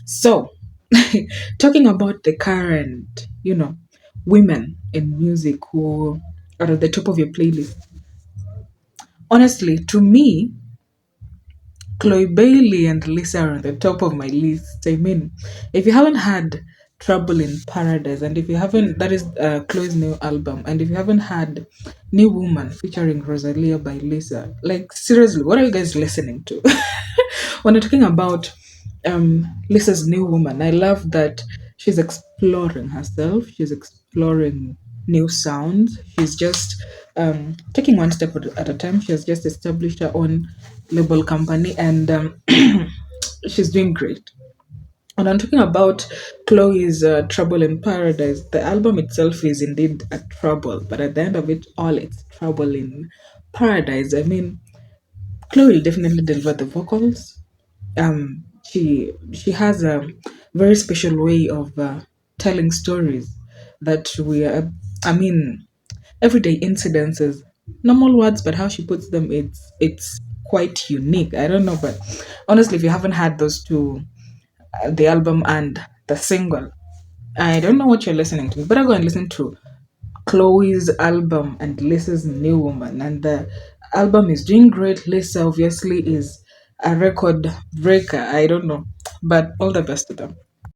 So, talking about the current, women in music who are at the top of your playlist, honestly, to me, Chloe Bailey and Lisa are on the top of my list. I mean, if you haven't had Trouble in Paradise, and if you haven't, that is Chloe's new album, and if you haven't had New Woman featuring Rosalia by Lisa, like seriously, what are you guys listening to? When we're talking about Lisa's New Woman, I love that she's exploring herself, she's exploring new sounds, she's just taking one step at a time. She has just established her own label company, and she's doing great. And I'm talking about Chloe's Trouble in Paradise. The album itself is indeed a trouble, but at the end of it all, it's trouble in paradise. I mean, Chloe will definitely deliver the vocals. She has a very special way of telling stories that we are. I mean, everyday incidences, normal words, but how she puts them, it's quite unique. I don't know, but honestly, if you haven't had those two, the album and the single, I don't know what you're listening to. You better go and listen to Chloe's album and Lisa's New Woman. And the album is doing great. Lisa obviously is a record breaker. I don't know, but all the best to them.